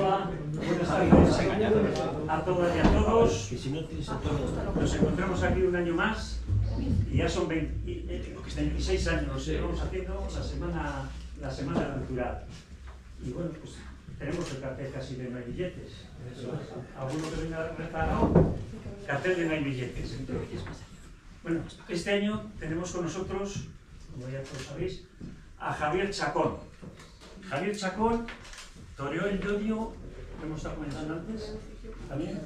Hola, buenas tardes a todas y a todos. Nos encontramos aquí un año más y ya son 26 años los que estamos haciendo la semana cultural. Y bueno, pues tenemos el cartel casi de no hay billetes. Alguno que venga preparado, cartel de no hay billetes. Bueno, este año tenemos con nosotros, como ya todos sabéis, a Javier Chacón. Javier Chacón toreó el yodio, lo hemos estado comentando antes, también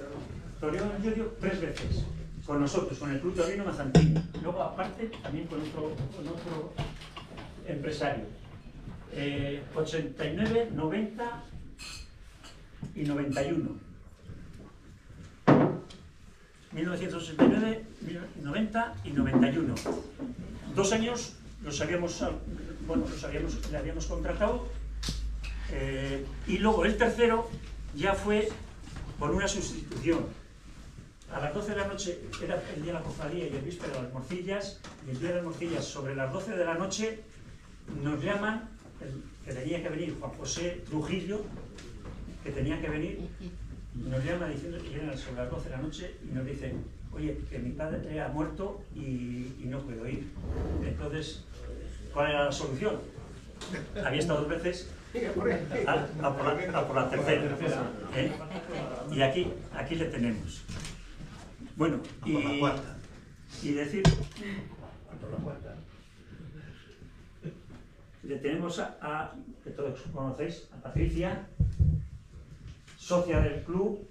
toreó el yodio 3 veces, con nosotros, con el Club Taurino Mazantini. Luego, aparte, también con otro empresario. 89, 90 y 91. 1989, 90 y 91. 2 años le habíamos contratado, y luego el tercero ya fue por una sustitución. A las 12 de la noche era el día de la cofradía y el víspero de las morcillas, y el día de las morcillas sobre las 12 de la noche nos llaman, que tenía que venir Juan José Trujillo, que tenía que venir, nos llama diciendo que eran sobre las 12 de la noche y nos dicen: oye, que mi padre ha muerto y no puedo ir. Entonces, ¿cuál era la solución? Había estado 2 veces a por la tercera. Y aquí le tenemos. Bueno, y decir, le tenemos que todos conocéis, a Patricia, socia del club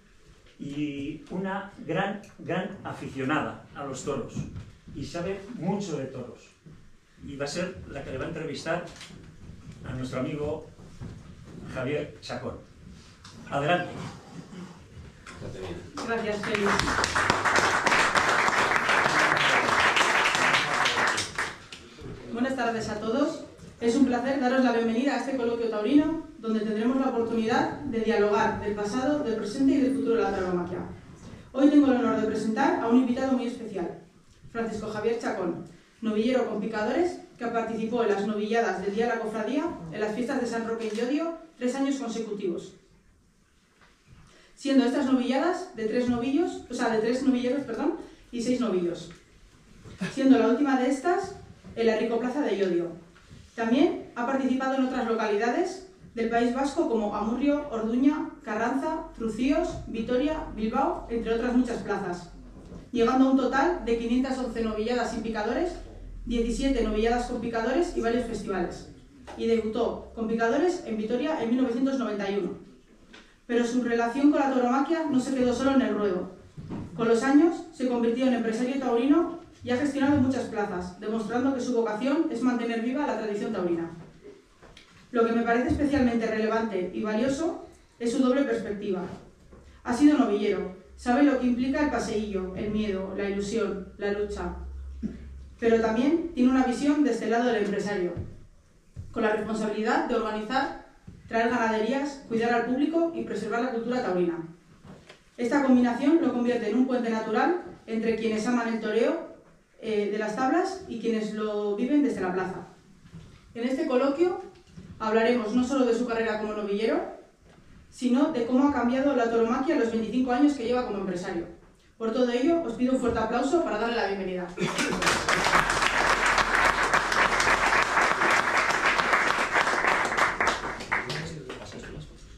y una gran aficionada a los toros, y sabe mucho de toros, y va a ser la que le va a entrevistar a nuestro amigo Javier Chacón. Adelante. Gracias, Félix. Buenas tardes a todos. Es un placer daros la bienvenida a este coloquio taurino, donde tendremos la oportunidad de dialogar del pasado, del presente y del futuro de la tauromaquia. Hoy tengo el honor de presentar a un invitado muy especial, Francisco Javier Chacón, novillero con picadores que participó en las novilladas del Día de la Cofradía en las fiestas de San Roque y Llodio 3 años consecutivos, siendo estas novilladas de 3 novilleros, y 6 novillos, siendo la última de estas en la Ricoplaza de Llodio. También ha participado en otras localidades del País Vasco como Amurrio, Orduña, Carranza, Trucíos, Vitoria, Bilbao, entre otras muchas plazas, llegando a un total de 511 novilladas sin picadores, 17 novilladas con picadores y varios festivales. Y debutó con picadores en Vitoria en 1991. Pero su relación con la tauromaquia no se quedó solo en el ruedo. Con los años se convirtió en empresario taurino y ha gestionado muchas plazas, demostrando que su vocación es mantener viva la tradición taurina. Lo que me parece especialmente relevante y valioso es su doble perspectiva. Ha sido novillero, sabe lo que implica el paseillo, el miedo, la ilusión, la lucha, pero también tiene una visión de este lado del empresario, con la responsabilidad de organizar, traer ganaderías, cuidar al público y preservar la cultura taurina. Esta combinación lo convierte en un puente natural entre quienes aman el toreo de las tablas y quienes lo viven desde la plaza. En este coloquio hablaremos no solo de su carrera como novillero, sino de cómo ha cambiado la tauromaquia en los 25 años que lleva como empresario. Por todo ello, os pido un fuerte aplauso para darle la bienvenida.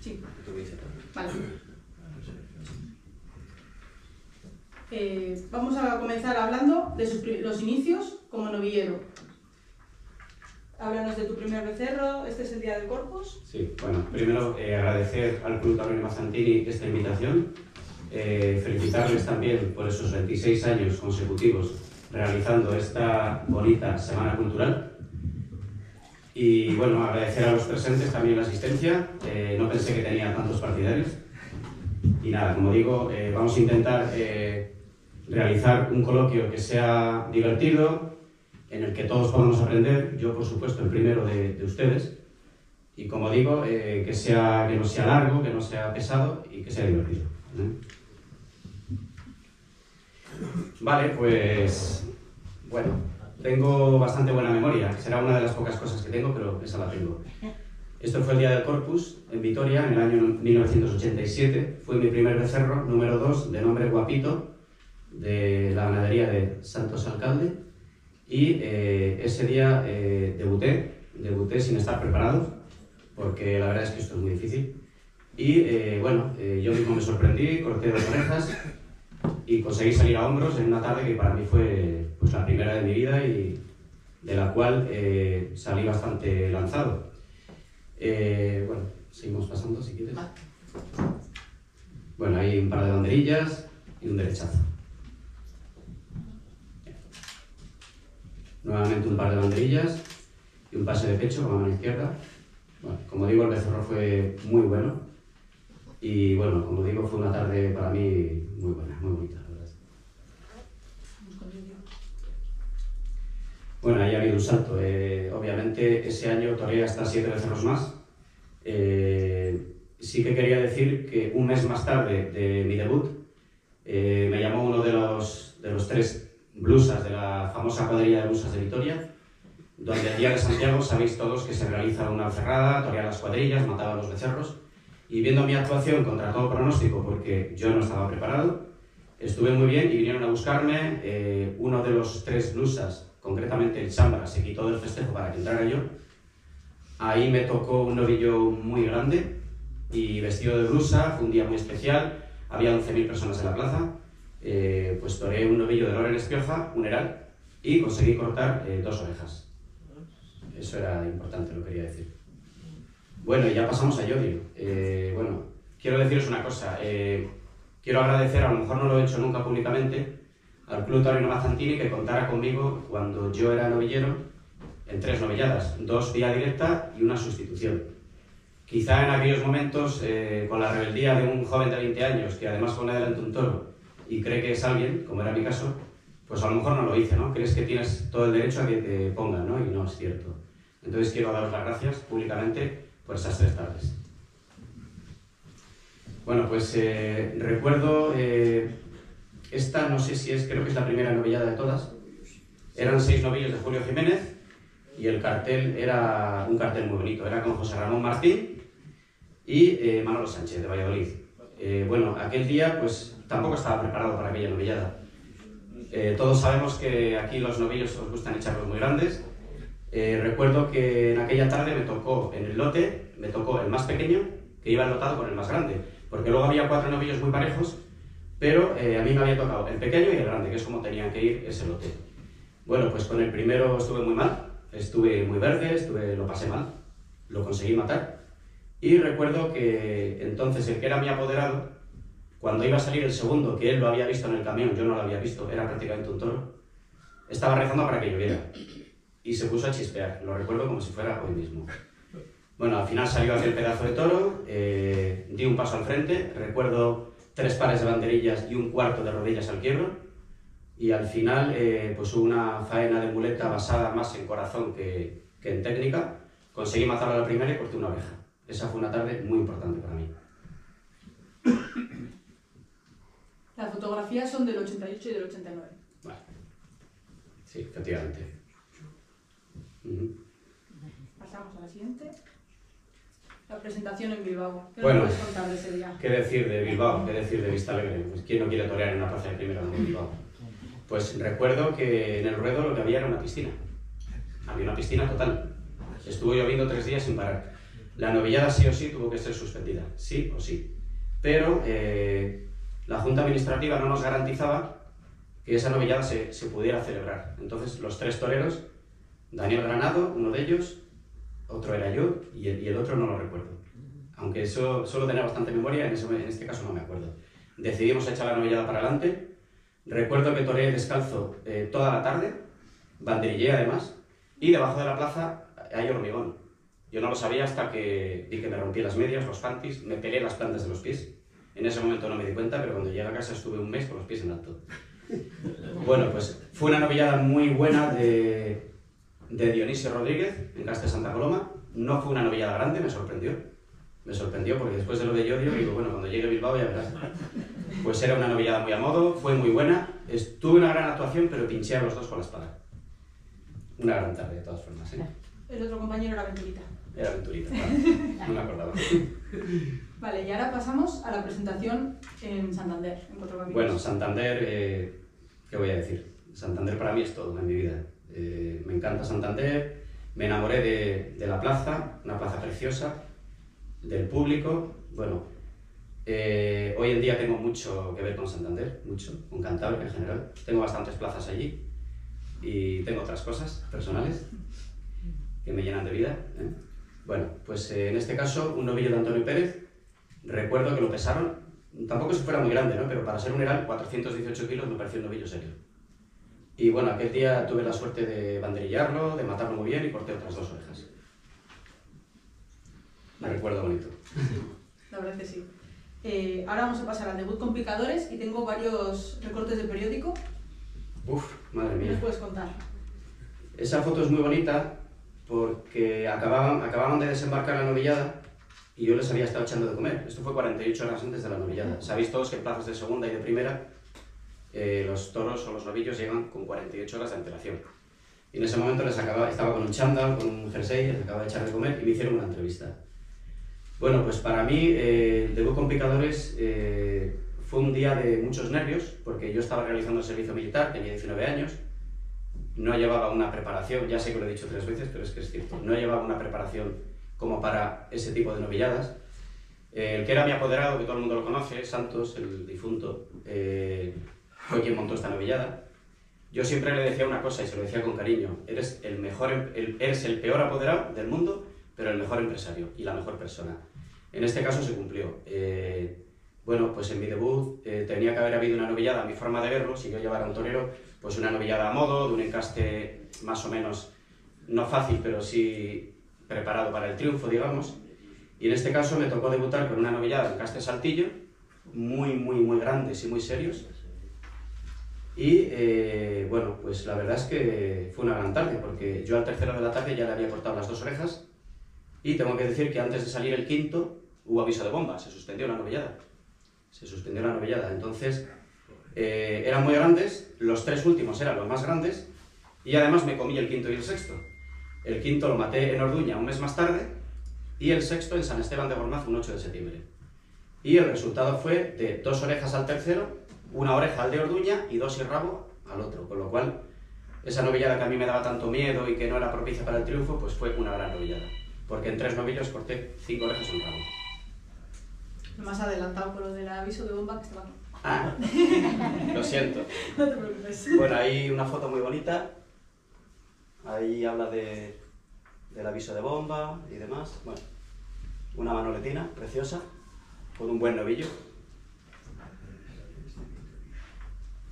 Sí. Vale. Vamos a comenzar hablando de los inicios como novillero. Háblanos de tu primer becerro. Este es el día del Corpus. Sí, bueno, primero agradecer al Club Taurino Mazantini esta invitación, felicitarles también por esos 26 años consecutivos realizando esta bonita semana cultural, y bueno, agradecer a los presentes también la asistencia. No pensé que tenía tantos partidarios, y nada, como digo, vamos a intentar realizar un coloquio que sea divertido, en el que todos podamos aprender, yo por supuesto el primero de ustedes, y como digo, que no sea largo, que no sea pesado y que sea divertido. Vale, pues bueno, tengo bastante buena memoria, será una de las pocas cosas que tengo, pero esa la tengo. Esto fue el día del Corpus en Vitoria, en el año 1987. Fue mi primer becerro, número 2, de nombre Guapito, de la ganadería de Santos Alcalde. Y ese día debuté sin estar preparado, porque la verdad es que esto es muy difícil. Y yo mismo me sorprendí, corté 2 orejas y conseguí salir a hombros en una tarde que para mí fue pues, la primera de mi vida y de la cual salí bastante lanzado. Seguimos pasando si quieres. Bueno, hay un par de banderillas y un derechazo. Nuevamente un par de banderillas y un pase de pecho con la mano izquierda. Bueno, como digo, el becerro fue muy bueno y bueno, como digo, fue una tarde para mí muy buena, muy bonita, la verdad. Bueno, ahí ha habido un salto. Obviamente ese año toreé hasta 7 becerros más. Sí que quería decir que un mes más tarde de mi debut me llamó uno de los 3 blusas de la famosa cuadrilla de blusas de Vitoria, donde el día de Santiago sabéis todos que se realiza una cerrada, torear las cuadrillas, matar a los becerros, y viendo mi actuación contra todo pronóstico, porque yo no estaba preparado, estuve muy bien y vinieron a buscarme. Uno de los 3 blusas, concretamente el Chambra, se quitó del festejo para que entrara yo. Ahí me tocó un novillo muy grande y vestido de blusa, fue un día muy especial, había 11.000 personas en la plaza. Pues toreé un novillo de Loren Espioja, un heral, y conseguí cortar 2 orejas. Eso era importante, lo quería decir. Bueno, y ya pasamos a Yodio. Quiero deciros una cosa. Quiero agradecer, a lo mejor no lo he hecho nunca públicamente, al Club Taurino Mazzantini que contara conmigo cuando yo era novillero en 3 novilladas, 2 vía directa y una sustitución. Quizá en aquellos momentos, con la rebeldía de un joven de 20 años que además pone delante un toro y cree que es alguien, como era mi caso, pues a lo mejor no lo hice, ¿no? Crees que tienes todo el derecho a que te pongan, ¿no? Y no es cierto. Entonces quiero daros las gracias públicamente por esas 3 tardes. Bueno, pues recuerdo, esta no sé si es, creo que es la primera novillada de todas. Eran 6 novillos de Julio Jiménez y el cartel era un cartel muy bonito. Era con José Ramón Martín y Manolo Sánchez de Valladolid. Bueno, aquel día pues tampoco estaba preparado para aquella novillada. Todos sabemos que aquí los novillos os gustan echarlos muy grandes. Recuerdo que en aquella tarde me tocó en el lote, me tocó el más pequeño, que iba enlotado con el más grande, porque luego había 4 novillos muy parejos, pero a mí me había tocado el pequeño y el grande, que es como tenían que ir ese lote. Bueno, pues con el primero estuve muy mal, estuve muy verde, lo pasé mal, lo conseguí matar, y recuerdo que entonces el que era mi apoderado, cuando iba a salir el segundo, que él lo había visto en el camión, yo no lo había visto, era prácticamente un toro, estaba rezando para que lloviera. Y se puso a chispear, lo recuerdo como si fuera hoy mismo. Bueno, al final salió aquel pedazo de toro, di un paso al frente, recuerdo 3 pares de banderillas y un cuarto de rodillas al quiebro, y al final pues hubo una faena de muleta basada más en corazón que en técnica. Conseguí matarlo a la primera y corté una oreja. Esa fue una tarde muy importante para mí. Las fotografías son del 88 y del 89. Vale. Sí, efectivamente. Pasamos a la siguiente. La presentación en Bilbao. ¿Qué Bueno, nos puedes contar de ese día? ¿Qué decir de Bilbao? ¿Qué decir de Vistalegre? Pues ¿quién no quiere torear en una plaza de primera de Bilbao? Pues recuerdo que en el ruedo lo que había era una piscina. Había una piscina total. Estuvo lloviendo 3 días sin parar. La novillada sí o sí tuvo que ser suspendida, sí o sí. Pero la Junta Administrativa no nos garantizaba que esa novillada se pudiera celebrar. Entonces los 3 toreros, Daniel Granado, uno de ellos, otro era yo y el otro no lo recuerdo. Aunque eso solo tenía bastante memoria, en este caso no me acuerdo. Decidimos echar la novillada para adelante. Recuerdo que toreé descalzo toda la tarde, banderillé además, y debajo de la plaza hay hormigón. Yo no lo sabía hasta que vi que me rompí las medias, los panties, me pelé las plantas de los pies. En ese momento no me di cuenta, pero cuando llegué a casa estuve un mes con los pies en alto. Bueno, pues fue una novillada muy buena de Dionisio Rodríguez, en Castel Santa Coloma. No fue una novillada grande, me sorprendió porque después de lo de Yodio, digo, bueno, cuando llegue a Bilbao ya verás. Pues era una novillada muy a modo, fue muy buena. Tuve una gran actuación, pero pinché a los 2 con la espada. Una gran tarde, de todas formas, ¿eh? El otro compañero era Venturita. Era aventurita, vale. No me acordaba. Vale, y ahora pasamos a la presentación en Santander, en Cuatro Caminos. Bueno, Santander, ¿qué voy a decir? Santander para mí es todo en mi vida. Me encanta Santander, me enamoré de la plaza, una plaza preciosa, del público. Bueno, hoy en día tengo mucho que ver con Santander, mucho, con Cantabria en general. Tengo bastantes plazas allí y tengo otras cosas personales que me llenan de vida, ¿eh? Bueno, pues en este caso, un novillo de Antonio Pérez, recuerdo que lo pesaron, tampoco si fuera muy grande, ¿no? Pero para ser un heral, 418 kilos me pareció un novillo serio. Y bueno, aquel día tuve la suerte de banderillarlo, de matarlo muy bien y corté otras 2 orejas. Me recuerdo bonito. La verdad es que sí. Ahora vamos a pasar al debut con picadores y tengo varios recortes de periódico. Uf, madre ¿Qué nos mía. puedes contar? Esa foto es muy bonita porque acababan de desembarcar la novillada y yo les había estado echando de comer. Esto fue 48 horas antes de la novillada. Sabéis todos que en plazas de segunda y de primera los toros o los novillos llegan con 48 horas de antelación. Y en ese momento estaba con un chándal, con un jersey, les acababa de echar de comer y me hicieron una entrevista. Bueno, pues para mí el debut con picadores fue un día de muchos nervios porque yo estaba realizando el servicio militar, tenía 19 años. No llevaba una preparación, ya sé que lo he dicho 3 veces, pero es que es cierto, no llevaba una preparación como para ese tipo de novilladas. El que era mi apoderado, que todo el mundo lo conoce, Santos, el difunto, fue quien montó esta novillada. Yo siempre le decía una cosa y se lo decía con cariño: eres el peor apoderado del mundo, pero el mejor empresario y la mejor persona. En este caso se cumplió. Bueno, pues en mi debut tenía que haber habido una novillada, a mi forma de verlo, si yo llevara un torero, pues una novillada a modo, de un encaste más o menos, no fácil, pero sí preparado para el triunfo, digamos. Y en este caso me tocó debutar con una novillada de encaste saltillo, muy grandes y muy serios. Y bueno, pues la verdad es que fue una gran tarde, porque yo al tercero de la tarde ya le había cortado las 2 orejas, y tengo que decir que antes de salir el quinto hubo aviso de bomba, se suspendió la novillada. Se suspendió la novillada, entonces eran muy grandes, los 3 últimos eran los más grandes, y además me comí el quinto y el sexto. El quinto lo maté en Orduña un mes más tarde, y el sexto en San Esteban de Gormaz un 8 de septiembre. Y el resultado fue de 2 orejas al tercero, 1 oreja al de Orduña y 2 y rabo al otro, con lo cual esa novillada que a mí me daba tanto miedo y que no era propicia para el triunfo, pues fue una gran novillada, porque en 3 novillos corté 5 orejas y un rabo. Más adelantado por lo del aviso de bomba que estaba... Ah, lo siento. No te preocupes. Bueno, hay una foto muy bonita, ahí habla del aviso de bomba y demás. Bueno, una manoletina preciosa, con un buen novillo.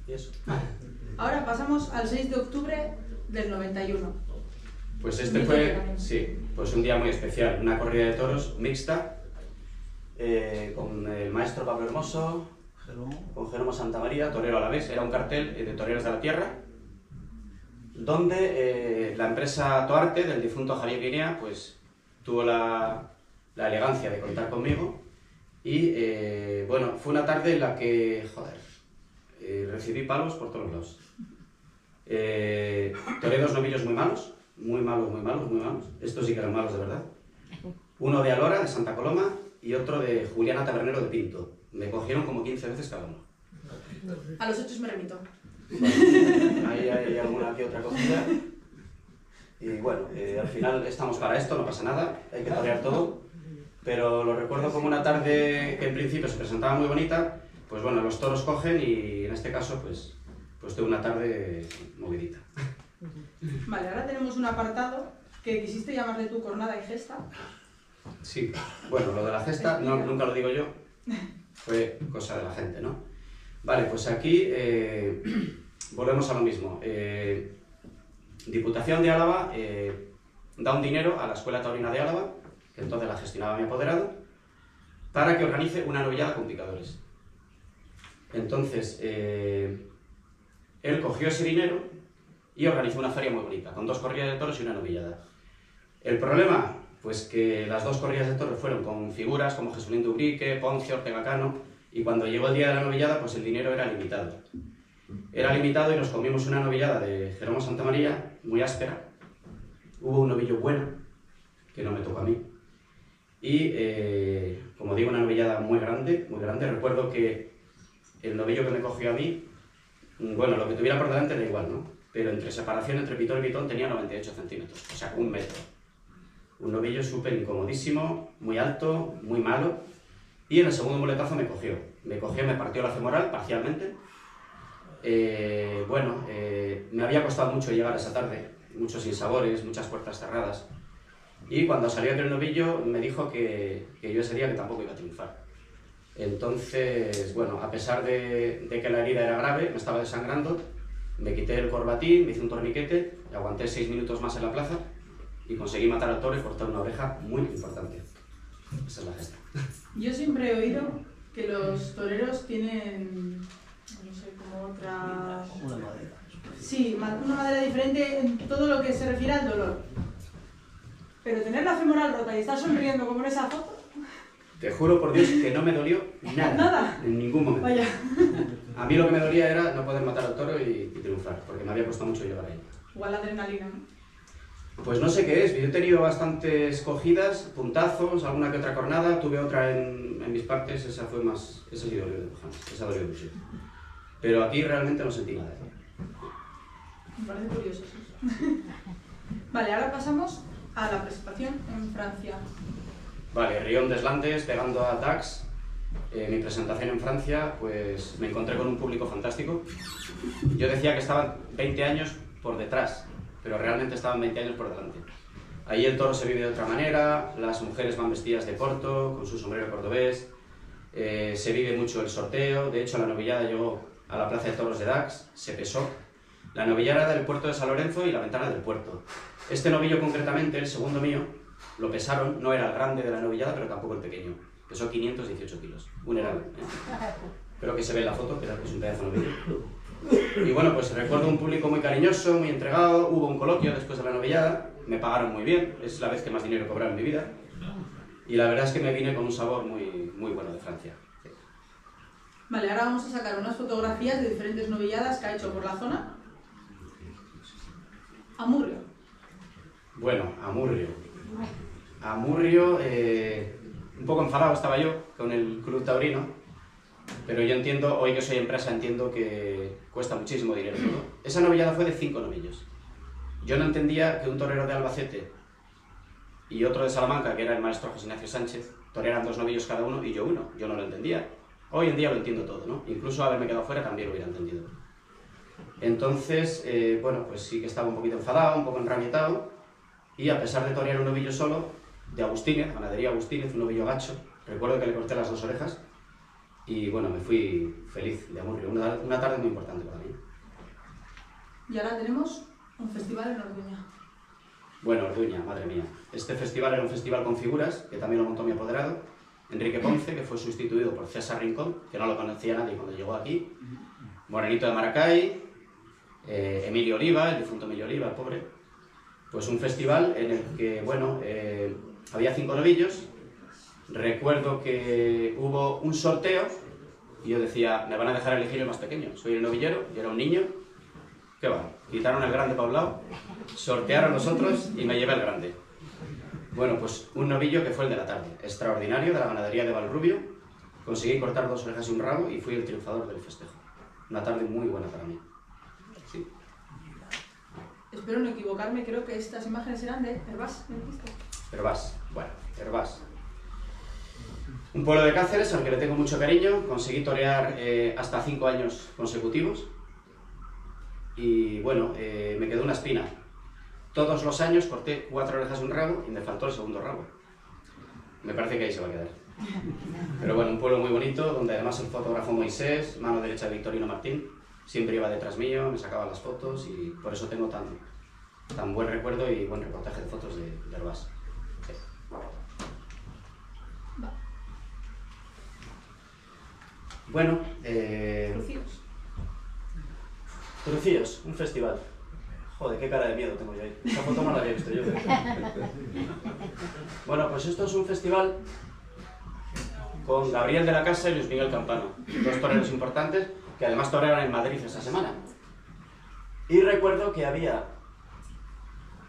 Y eso. Ahora pasamos al 6 de octubre del 91. Pues este fue, sí, pues un día muy especial, una corrida de toros mixta, con el maestro Pablo Hermoso, con Jerónimo Santamaría, torero a la vez. Era un cartel de toreros de la tierra, donde la empresa Toarte, del difunto Javier Guinea, pues tuvo la elegancia de contar conmigo. Y bueno, fue una tarde en la que, joder, recibí palos por todos lados. Toré 2 novillos muy malos, muy malos. Estos sí que eran malos de verdad. Uno de Alora, de Santa Coloma, y otro de Juliana Tabernero de Pinto. Me cogieron como 15 veces cada uno. A los hechos me remito. Bueno, ahí hay alguna que otra cosita. Y bueno, al final estamos para esto, no pasa nada, hay que torear todo. Pero lo recuerdo como una tarde que en principio se presentaba muy bonita. Pues bueno, los toros cogen y en este caso pues tuve una tarde movidita. Vale, ahora tenemos un apartado que quisiste llamarle tu cornada y gesta. Sí, bueno, lo de la gesta nunca lo digo yo, fue cosa de la gente, ¿no? Vale, pues aquí volvemos a lo mismo. Diputación de Álava da un dinero a la Escuela Taurina de Álava, que entonces la gestionaba mi apoderado, para que organice una novillada con picadores. Entonces, él cogió ese dinero y organizó una feria muy bonita, con 2 corridas de toros y una novillada. El problema, pues que las 2 corridas de toros fueron con figuras como Jesulín de Ubrique, Ponce, Ortega Cano, y cuando llegó el día de la novillada, pues el dinero era limitado. Era limitado y nos comimos una novillada de Jerónimo Santamaría, muy áspera. Hubo un novillo bueno, que no me tocó a mí. Y, como digo, una novillada muy grande. Recuerdo que el novillo que me cogió a mí, bueno, lo que tuviera por delante era igual, ¿no? Pero entre separación entre pitón y pitón tenía 98 centímetros, o sea, 1 metro. Un novillo súper incomodísimo, muy alto, muy malo. Y en el segundo muletazo me cogió, me partió la femoral parcialmente. Me había costado mucho llegar esa tarde, muchos sinsabores, muchas puertas cerradas. Y cuando salió aquel novillo me dijo que yo ese día que tampoco iba a triunfar. Entonces, bueno, a pesar de que la herida era grave, me estaba desangrando, me quité el corbatín, me hice un torniquete, aguanté 6 minutos más en la plaza y conseguí matar al toro y cortar una oreja muy importante. Esa es la gesta. Yo siempre he oído que los toreros tienen, no sé, como otra... Una madera. Sí, una madera diferente en todo lo que se refiere al dolor. Pero tener la femoral rota y estar sonriendo como en esa foto... Te juro por Dios que no me dolió nada. ¿Nada? En ningún momento. Vaya. A mí lo que me dolía era no poder matar al toro y triunfar, porque me había costado mucho llegar ahí. Igual la adrenalina, ¿no? Pues no sé qué es, yo he tenido bastantes cogidas, puntazos, alguna que otra cornada, tuve otra en mis partes, esa fue más... esa sí dolió, esa dolió mucho. Pero aquí realmente no sentí nada. Me parece curioso eso. Vale, ahora pasamos a la presentación en Francia. Vale, Rion des Landes, pegando a Dax. Mi presentación en Francia, pues me encontré con un público fantástico. Yo decía que estaban 20 años por detrás, pero realmente estaban 20 años por delante. Ahí el toro se vive de otra manera, las mujeres van vestidas de corto, con su sombrero cordobés, se vive mucho el sorteo. De hecho, la novillada llegó a la plaza de toros de Dax, se pesó. La novillada era del puerto de San Lorenzo y la ventana del puerto. Este novillo concretamente, el segundo mío, lo pesaron, no era el grande de la novillada, pero tampoco el pequeño. Pesó 518 kilos, un enano. Creo que se ve en la foto, que es un pedazo de novillo. Y bueno, pues recuerdo un público muy cariñoso, muy entregado. Hubo un coloquio después de la novillada, me pagaron muy bien, es la vez que más dinero he cobrado en mi vida. Y la verdad es que me vine con un sabor muy, muy bueno de Francia. Vale, ahora vamos a sacar unas fotografías de diferentes novilladas que ha hecho por la zona. Amurrio. Bueno, Amurrio, un poco enfadado estaba yo con el club taurino, pero yo entiendo, hoy que soy empresa, entiendo que cuesta muchísimo dinero todo. Esa novillada fue de 5 novillos. Yo no entendía que un torero de Albacete y otro de Salamanca, que era el maestro José Ignacio Sánchez, torearan 2 novillos cada uno y yo uno. Yo no lo entendía. Hoy en día lo entiendo todo, ¿no? Incluso haberme quedado fuera también lo hubiera entendido. Entonces, bueno, pues sí que estaba un poquito enfadado, un poco enrabietado, y a pesar de torear un novillo solo, de Agustínez, ganadería Agustínez, un novillo gacho, recuerdo que le corté las 2 orejas, y bueno, me fui feliz de Amurrio, una tarde muy importante para mí. Y ahora tenemos un festival en Orduña. Bueno, Orduña, madre mía. Este festival era un festival con figuras, que también lo montó mi apoderado, Enrique Ponce, que fue sustituido por César Rincón, que no lo conocía nadie cuando llegó aquí, Morenito de Maracay, Emilio Oliva, el difunto Emilio Oliva, el pobre. Pues un festival en el que, bueno, había 5 novillos. Recuerdo que hubo un sorteo y yo decía, me van a dejar elegir el más pequeño. Soy el novillero, yo era un niño. ¿Qué va? Quitaron el grande para un lado, sortearon los otros y me llevé el grande. Bueno, pues un novillo que fue el de la tarde, extraordinario, de la ganadería de Valrubio. Conseguí cortar 2 orejas y un rabo y fui el triunfador del festejo. Una tarde muy buena para mí. Sí. Espero no equivocarme, creo que estas imágenes eran de Hervás, ¿me dijiste? Hervás, bueno, Hervás. Un pueblo de Cáceres al que le tengo mucho cariño. Conseguí torear hasta 5 años consecutivos. Y bueno, me quedó una espina. Todos los años corté 4 orejas y un rabo y me faltó el segundo rabo. Me parece que ahí se va a quedar. Pero bueno, un pueblo muy bonito, donde además el fotógrafo Moisés, mano derecha de Victorino Martín, siempre iba detrás mío, me sacaba las fotos y por eso tengo tan buen recuerdo y buen reportaje de fotos de Hervás. Sí. Bueno, Trucíos, un festival. Joder, qué cara de miedo tengo yo ahí. Esa foto no la había visto yo. Bueno, pues esto es un festival con Gabriel de la Casa y Luis Miguel Campano, 2 toreros importantes que además torearon en Madrid esa semana. Y recuerdo que había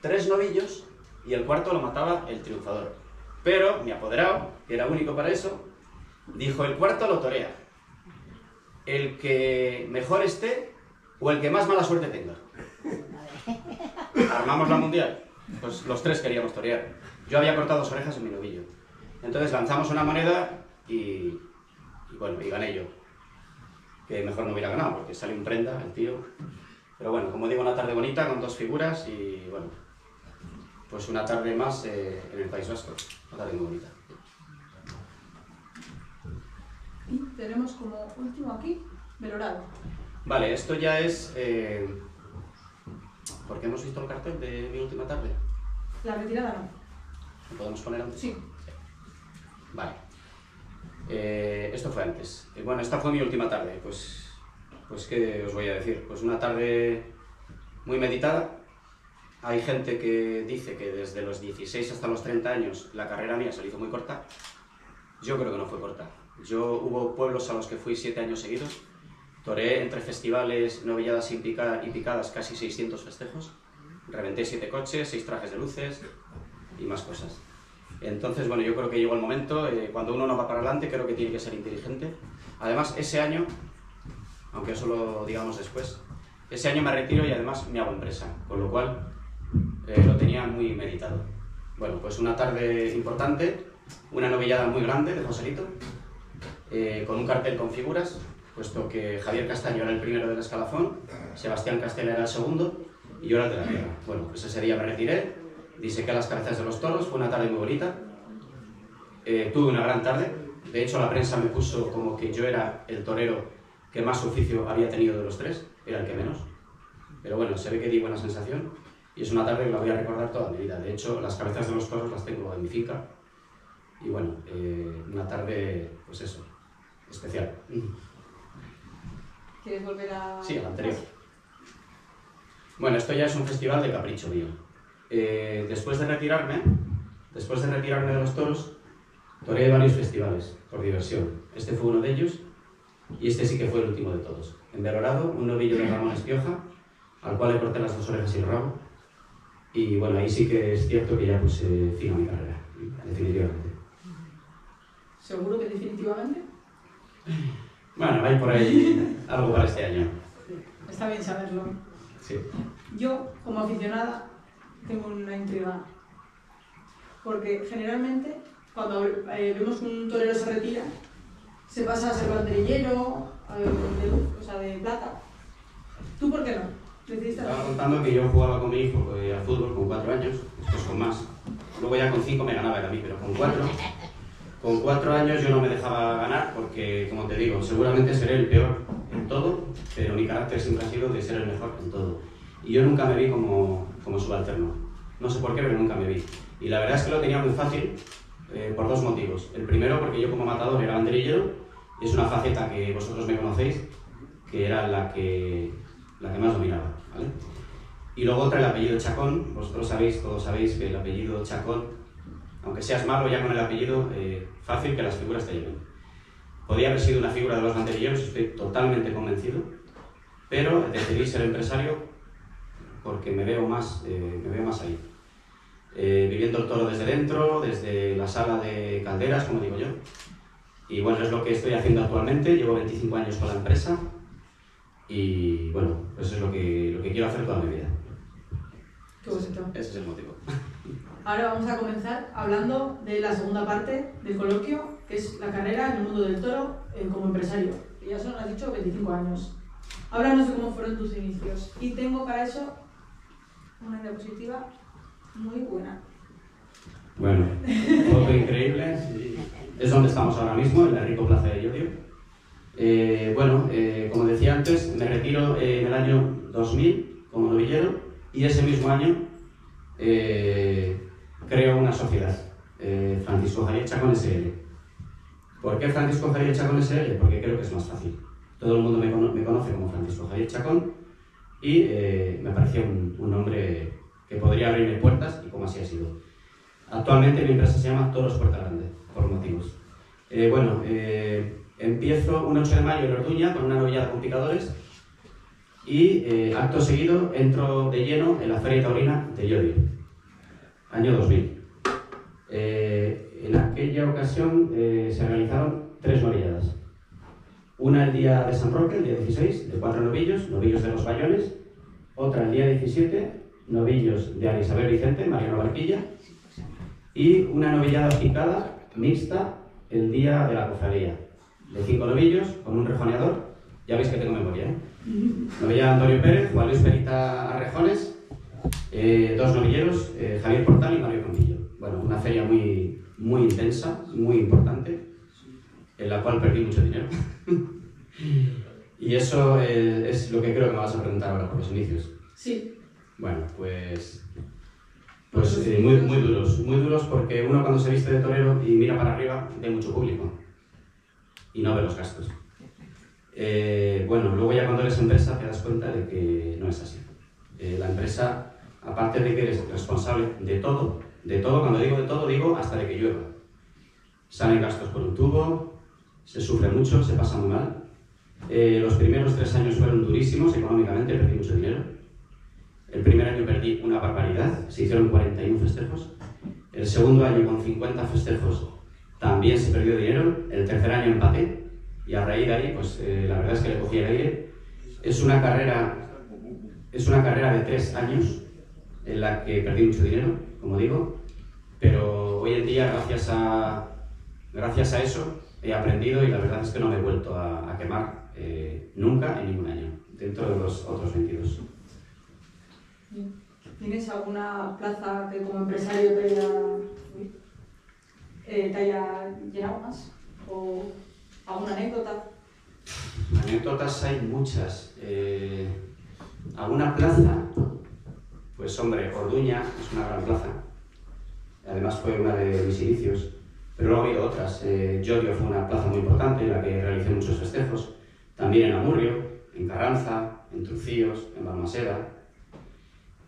3 novillos y el cuarto lo mataba el triunfador. Pero mi apoderado, que era único para eso, dijo: el cuarto lo torea el que mejor esté o el que más mala suerte tenga. Armamos la mundial, pues los tres queríamos torear. Yo había cortado 2 orejas en mi novillo. Entonces lanzamos una moneda y bueno, y gané yo. Que mejor no hubiera ganado, porque sale un prenda el tío. Pero bueno, como digo, una tarde bonita con 2 figuras y bueno, pues una tarde más en el País Vasco. Una tarde muy bonita. Y tenemos como último aquí, Belorado. Vale, esto ya es... porque hemos visto el cartel de mi última tarde. La retirada no. ¿Lo podemos poner antes? Sí. Vale. Esto fue antes. Bueno, esta fue mi última tarde. Pues ¿qué os voy a decir? Pues una tarde muy meditada. Hay gente que dice que desde los 16 hasta los 30 años la carrera mía se le hizo muy corta. Yo creo que no fue corta. Hubo pueblos a los que fui 7 años seguidos. Toreé entre festivales, novilladas y picadas casi 600 festejos. Reventé 7 coches, 6 trajes de luces y más cosas. Entonces, bueno, yo creo que llegó el momento. Cuando uno no va para adelante, creo que tiene que ser inteligente. Además, ese año, aunque eso lo digamos después, ese año me retiro y además me hago empresa, con lo cual lo tenía muy meditado. Bueno, pues una tarde importante, una novillada muy grande de Joselito, con un cartel con figuras, puesto que Javier Castaño era el primero del escalafón, Sebastián Castela era el segundo y yo era el de la tierra. Bueno, pues ese día me retiré, disequé las cabezas de los toros, fue una tarde muy bonita, tuve una gran tarde. De hecho, la prensa me puso como que yo era el torero que más oficio había tenido de los 3, era el que menos. Pero bueno, se ve que di buena sensación y es una tarde que la voy a recordar toda mi vida. De hecho, las cabezas de los toros las tengo en mi finca y bueno, una tarde, pues eso, especial. ¿Quieres volver a...? Sí, al anterior. Bueno, esto ya es un festival de capricho mío. Después de retirarme de los toros, toreé varios festivales, por diversión. Este fue uno de ellos, y este sí que fue el último de todos. En Belorado, un novillo de Ramón Espioja, al cual le corté las 2 orejas y el rabo. Y bueno, ahí sí que es cierto que ya puse fin a mi carrera, definitivamente. ¿Seguro que definitivamente? Bueno, hay por ahí algo para este año. Está bien saberlo. Sí. Yo, como aficionada, tengo una intriga. Porque generalmente, cuando vemos que un torero se retira, se pasa a ser banderillero, de luz, o sea, de plata. ¿Tú por qué no? ¿Decidiste Estaba contando que yo jugaba con mi hijo al fútbol con 4 años, después con más. Luego ya con 5 me ganaba él a mí, pero con 4 años yo no me dejaba ganar porque, como te digo, seguramente seré el peor en todo, pero mi carácter siempre ha sido de ser el mejor en todo. Y yo nunca me vi como subalterno. No sé por qué, pero nunca me vi. Y la verdad es que lo tenía muy fácil por 2 motivos. El primero, porque yo como matador era banderillero, y es una faceta que vosotros me conocéis, que era la que más dominaba, ¿vale? Y luego otra, el apellido Chacón. Vosotros sabéis, todos sabéis que el apellido Chacón, aunque seas malo ya con el apellido, fácil que las figuras te lleven. Podría haber sido una figura de los banderilleros, estoy totalmente convencido, pero decidí ser empresario porque me veo más ahí. Viviendo el toro desde dentro, desde la sala de calderas, como digo yo. Y bueno, es lo que estoy haciendo actualmente, llevo 25 años con la empresa y bueno, eso es lo que quiero hacer toda mi vida. Qué bonito. Ese es el motivo. Ahora vamos a comenzar hablando de la segunda parte del coloquio, que es la carrera en el mundo del toro como empresario. Y ya solo has dicho 25 años. Háblanos de cómo fueron tus inicios. Y tengo para eso una diapositiva muy buena. Bueno, foto increíble. Es donde estamos ahora mismo, en la Ricoplaza de Llodio. Como decía antes, me retiro en el año 2000 como novillero y ese mismo año creo una sociedad, Francisco Javier Chacón S.L. ¿Por qué Francisco Javier Chacón S.L.? Porque creo que es más fácil. Todo el mundo me conoce como Francisco Javier Chacón y me parecía un nombre que podría abrirme puertas y como así ha sido. Actualmente mi empresa se llama Toros Puerta Grande, por motivos. Empiezo un 8 de mayo en Orduña con una novillada con picadores y acto seguido entro de lleno en la Feria Taurina de Llodio. año 2000. En aquella ocasión se realizaron 3 novilladas. Una el día de San Roque, el día 16, de 4 novillos, novillos de los Bayones. Otra el día 17, novillos de Ana Isabel Vicente, Mariano Barquilla. Y una novillada picada, mixta, el día de la cofradía. De 5 novillos, con un rejoneador. Ya veis que tengo memoria, ¿eh? Novillada Antonio Pérez, Juan Luis Perita Arrejones. 2 novilleros, Javier Portal y Mario Campillo. Bueno, una feria muy intensa, muy importante, en la cual perdí mucho dinero. Y eso es lo que creo que me vas a preguntar ahora por los inicios. Sí. Bueno, pues muy duros porque uno cuando se viste de torero y mira para arriba ve mucho público y no ve los gastos. Bueno, luego ya cuando eres empresa te das cuenta de que no es así. La empresa, aparte de que eres responsable de todo, cuando digo de todo, digo hasta de que llueva. Salen gastos por un tubo, se sufre mucho, se pasa muy mal. Los primeros 3 años fueron durísimos económicamente, perdí mucho dinero. El primer año perdí una barbaridad, se hicieron 41 festejos. El segundo año, con 50 festejos, también se perdió dinero. El tercer año empaté y a raíz de ahí, pues la verdad es que le cogí el aire. Es una carrera de 3 años en la que perdí mucho dinero, como digo, pero hoy en día, gracias a eso, he aprendido y la verdad es que no me he vuelto a quemar nunca en ningún año, dentro de los otros 22. ¿Tienes alguna plaza que como empresario te haya llenado más? ¿O alguna anécdota? Anécdotas hay muchas. ¿Alguna plaza? Pues hombre, Orduña es una gran plaza. Además fue una de mis inicios. Pero luego ha habido otras. Llodio fue una plaza muy importante en la que realicé muchos festejos. También en Amurrio, en Carranza, en Trucíos, en Balmaseda.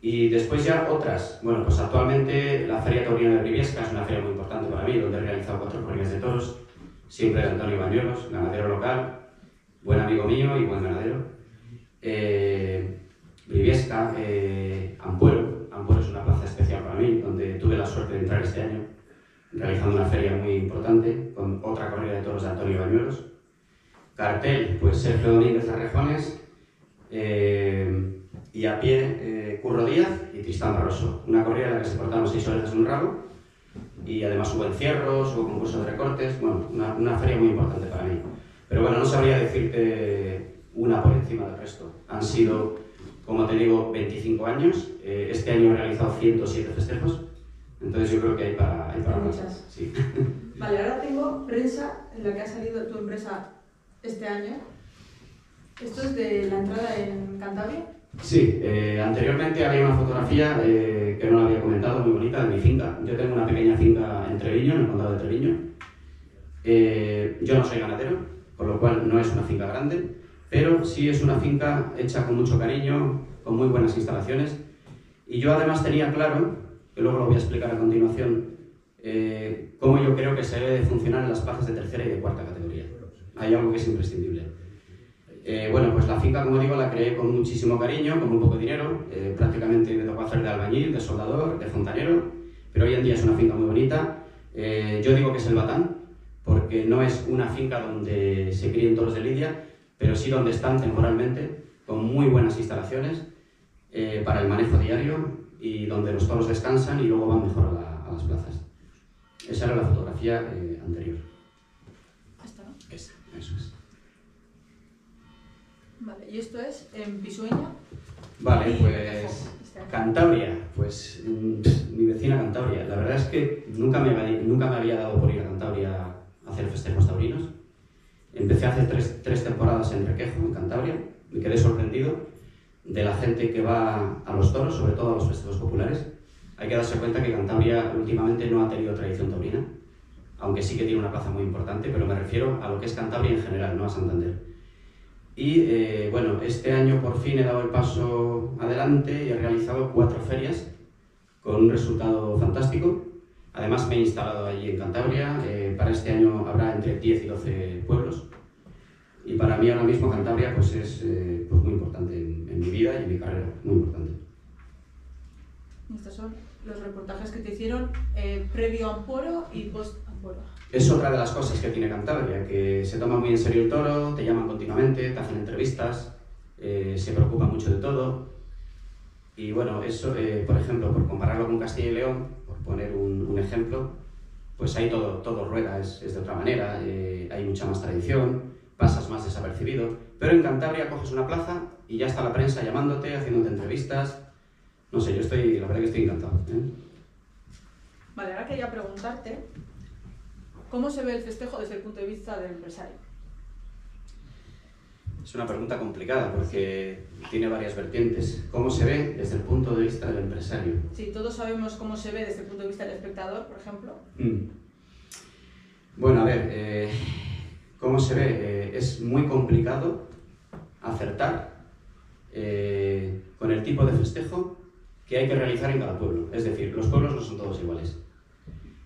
Y después ya otras. Bueno, pues actualmente la Feria Taurina de Briviesca es una feria muy importante para mí, donde he realizado 4 corridas de toros, siempre de Antonio Bañuelos, ganadero local, buen amigo mío y buen ganadero. Briviesca, Ampuero. Ampuero es una plaza especial para mí, donde tuve la suerte de entrar este año, realizando una feria muy importante, con otra corrida de toros de Antonio Bañuelos. Cartel, pues Sergio Domínguez Arrejones, y a pie Curro Díaz y Tristán Barroso. Una corrida en la que se cortaron 6 orejas en un rabo y además hubo encierros, hubo concursos de recortes, bueno, una feria muy importante para mí. Pero bueno, no sabría decirte una por encima del resto. Han sido, como te digo, 25 años. Este año he realizado 107 festejos, entonces yo creo que hay para muchas. Sí. Vale, ahora tengo prensa en la que ha salido tu empresa este año. ¿Esto es de la entrada en Cantabria? Sí, anteriormente había una fotografía que no la había comentado, muy bonita, de mi finca. Yo tengo una pequeña finca en Treviño, en el condado de Treviño. Yo no soy ganadero, con lo cual no es una finca grande, pero sí es una finca hecha con mucho cariño, con muy buenas instalaciones. Y yo además tenía claro, que luego lo voy a explicar a continuación, cómo yo creo que se debe de funcionar en las plazas de tercera y de cuarta categoría. Hay algo que es imprescindible. Bueno, pues la finca, como digo, la creé con muchísimo cariño, con muy poco dinero. Prácticamente me tocó hacer de albañil, de soldador, de fontanero, pero hoy en día es una finca muy bonita. Yo digo que es el Batán, porque no es una finca donde se críen toros de lidia, pero sí donde están temporalmente, con muy buenas instalaciones para el manejo diario y donde los toros descansan y luego van mejor a las plazas. Esa era la fotografía anterior. ¿Esta, no? Esta, eso es. Vale, y esto es en Pisueña. Vale, pues Cantabria, pues mi vecina Cantabria. La verdad es que nunca me había dado por ir a Cantabria a hacer festejos taurinos. Empecé hace tres temporadas en Requejo, en Cantabria. Me quedé sorprendido de la gente que va a los toros, sobre todo a los festejos populares. Hay que darse cuenta que Cantabria últimamente no ha tenido tradición taurina, aunque sí que tiene una plaza muy importante, pero me refiero a lo que es Cantabria en general, no a Santander. Y bueno, este año por fin he dado el paso adelante y he realizado 4 ferias con un resultado fantástico. Además me he instalado allí en Cantabria. Para este año habrá entre 10 y 12 pueblos. Y para mí ahora mismo Cantabria pues es pues muy importante en mi vida y en mi carrera, muy importante. ¿Y estas son los reportajes que te hicieron previo Ampuero y post Ampuero. Es otra de las cosas que tiene Cantabria, que se toma muy en serio el toro, te llaman continuamente, te hacen entrevistas, se preocupa mucho de todo. Y bueno, eso, por ejemplo, por compararlo con Castilla y León, por poner un ejemplo, pues ahí todo rueda, es de otra manera, hay mucha más tradición, pasas más desapercibido, pero en Cantabria coges una plaza y ya está la prensa llamándote, haciéndote entrevistas. No sé, la verdad que estoy encantado. Vale, ahora quería preguntarte, ¿cómo se ve el festejo desde el punto de vista del empresario? Es una pregunta complicada porque tiene varias vertientes. ¿Cómo se ve desde el punto de vista del empresario? Sí, todos sabemos cómo se ve desde el punto de vista del espectador, por ejemplo. Bueno, a ver, ¿cómo se ve? Es muy complicado acertar con el tipo de festejo que hay que realizar en cada pueblo. Es decir, los pueblos no son todos iguales.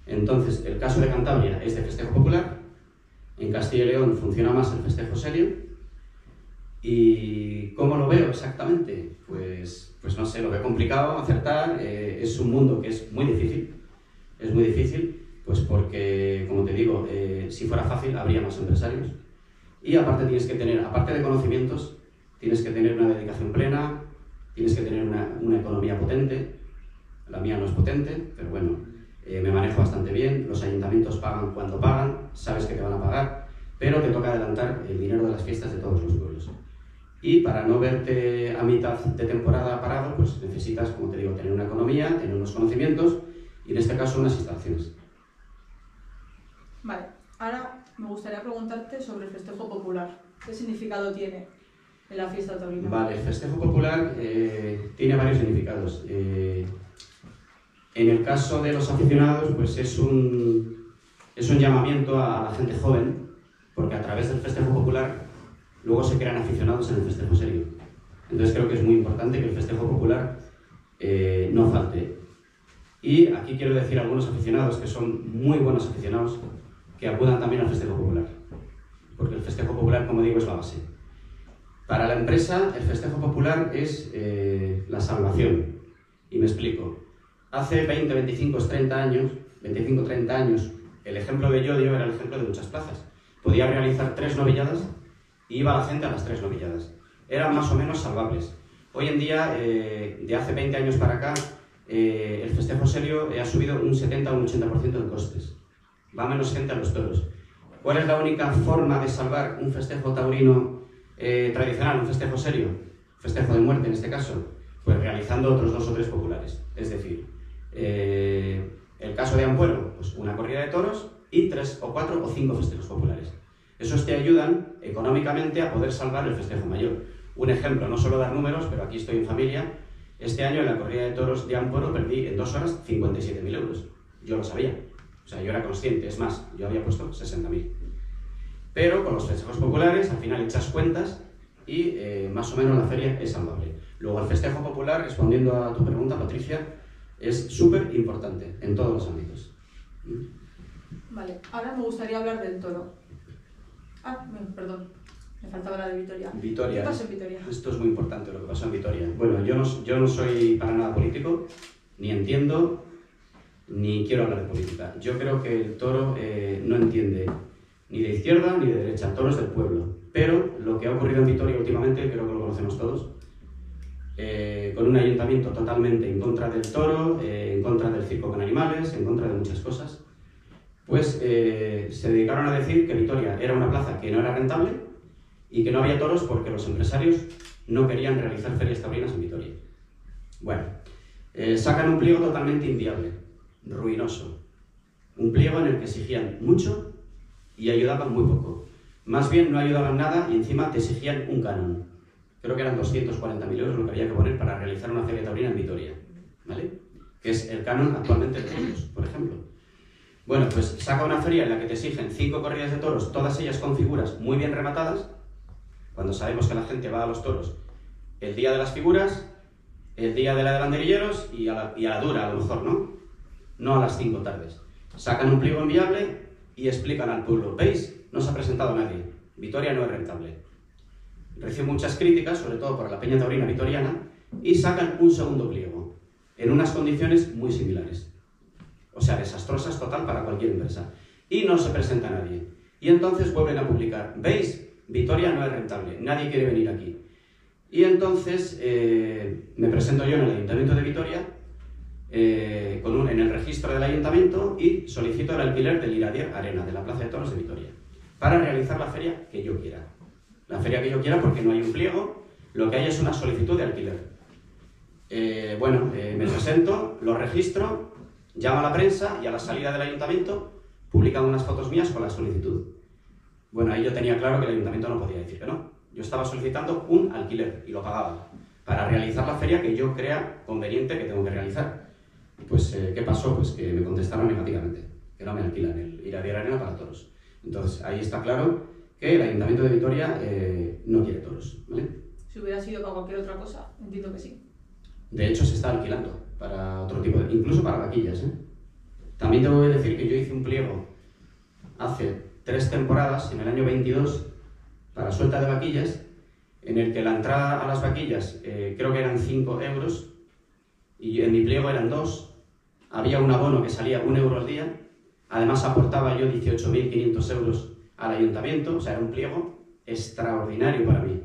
Entonces, el caso de Cantabria es de festejo popular, en Castilla y León funciona más el festejo serio. ¿Y cómo lo veo exactamente? Pues no sé, lo veo complicado acertar, es un mundo que es muy difícil, pues porque, como te digo, si fuera fácil habría más empresarios. Y aparte tienes que tener, aparte de conocimientos, tienes que tener una dedicación plena, tienes que tener una economía potente. La mía no es potente, pero bueno, me manejo bastante bien, los ayuntamientos pagan cuando pagan, sabes que te van a pagar, pero te toca adelantar el dinero de las fiestas de todos los pueblos. Y para no verte a mitad de temporada parado, pues necesitas, como te digo, tener una economía, tener unos conocimientos y en este caso unas instalaciones. Vale, ahora me gustaría preguntarte sobre el festejo popular. ¿Qué significado tiene en la fiesta taurina? Vale, el festejo popular tiene varios significados. En el caso de los aficionados, pues es un llamamiento a la gente joven, porque a través del festejo popular luego se crean aficionados en el festejo serio. Entonces creo que es muy importante que el festejo popular no falte. Y aquí quiero decir a algunos aficionados que son muy buenos aficionados que acudan también al festejo popular. Porque el festejo popular, como digo, es la base. Para la empresa, el festejo popular es la salvación. Y me explico. Hace 20, 25, 30 años, el ejemplo de Llodio era el ejemplo de muchas plazas. Podía realizar 3 novilladas y iba la gente a las 3 novilladas. Eran más o menos salvables. Hoy en día, de hace 20 años para acá, el festejo serio ha subido un 70 o un 80% en costes. Va menos gente a los toros. ¿Cuál es la única forma de salvar un festejo taurino tradicional, un festejo serio? Festejo de muerte en este caso. Pues realizando otros 2 o 3 populares. Es decir, el caso de Ampuero, pues una corrida de toros y 3 o 4 o 5 festejos populares. Esos te ayudan económicamente a poder salvar el festejo mayor. Un ejemplo, no solo dar números, pero aquí estoy en familia. Este año en la corrida de toros de Ampuero perdí en 2 horas 57.000 euros. Yo lo sabía. O sea, yo era consciente. Es más, yo había puesto 60.000. Pero con los festejos populares, al final echas cuentas y más o menos la feria es salvable. Luego, el festejo popular, respondiendo a tu pregunta, Patricia, es súper importante en todos los ámbitos. Vale, ahora me gustaría hablar del toro. Perdón, me faltaba la de Vitoria. Vitoria. ¿Qué pasó en Vitoria? Esto es muy importante, lo que pasó en Vitoria. Bueno, yo no soy para nada político, ni entiendo, ni quiero hablar de política. Yo creo que el toro no entiende ni de izquierda ni de derecha, el toro es del pueblo. Pero lo que ha ocurrido en Vitoria últimamente, creo que lo conocemos todos, con un ayuntamiento totalmente en contra del toro, en contra del circo con animales, en contra de muchas cosas, pues se dedicaron a decir que Vitoria era una plaza que no era rentable y que no había toros porque los empresarios no querían realizar ferias taurinas en Vitoria. Bueno, sacan un pliego totalmente inviable, ruinoso. Un pliego en el que exigían mucho y ayudaban muy poco. Más bien no ayudaban nada y encima te exigían un canon. Creo que eran 240.000 euros lo que había que poner para realizar una feria taurina en Vitoria, ¿vale? Que es el canon actualmente de Burgos, por ejemplo. Bueno, pues saca una feria en la que te exigen 5 corridas de toros, todas ellas con figuras muy bien rematadas, cuando sabemos que la gente va a los toros el día de las figuras, el día de la de banderilleros y a la dura, a lo mejor, ¿no? No a las 5 tardes. Sacan un pliego inviable y explican al pueblo, ¿veis? No se ha presentado nadie. Vitoria no es rentable. Recibe muchas críticas, sobre todo por la peña taurina vitoriana, y sacan un segundo pliego. en unas condiciones muy similares. O sea, desastrosas total para cualquier empresa. Y no se presenta nadie. Y entonces vuelven a publicar, ¿veis? Vitoria no es rentable, nadie quiere venir aquí. Y entonces me presento yo en el Ayuntamiento de Vitoria, en el registro del Ayuntamiento, y solicito el alquiler del Iradier Arena, de la Plaza de Toros de Vitoria, para realizar la feria que yo quiera. La feria que yo quiera porque no hay un pliego, lo que hay es una solicitud de alquiler. Me presento, lo registro, llamo a la prensa y a la salida del Ayuntamiento publican unas fotos mías con la solicitud. Bueno, ahí yo tenía claro que el Ayuntamiento no podía decir que no. Yo estaba solicitando un alquiler y lo pagaba para realizar la feria que yo crea conveniente que tengo que realizar. Pues, ¿qué pasó? Pues que me contestaron negativamente, que no me alquilan el Iradier Arena para toros. Entonces, ahí está claro que el Ayuntamiento de Vitoria no quiere toros, ¿vale? Si hubiera sido para cualquier otra cosa, entiendo que sí. De hecho, se está alquilando para otro tipo de... incluso para vaquillas, ¿eh? También tengo que decir que yo hice un pliego hace 3 temporadas, en el año 22, para suelta de vaquillas, en el que la entrada a las vaquillas creo que eran 5 euros y en mi pliego eran 2. Había un abono que salía 1 euro al día. Además aportaba yo 18.500 euros al ayuntamiento, o sea, era un pliego extraordinario para mí.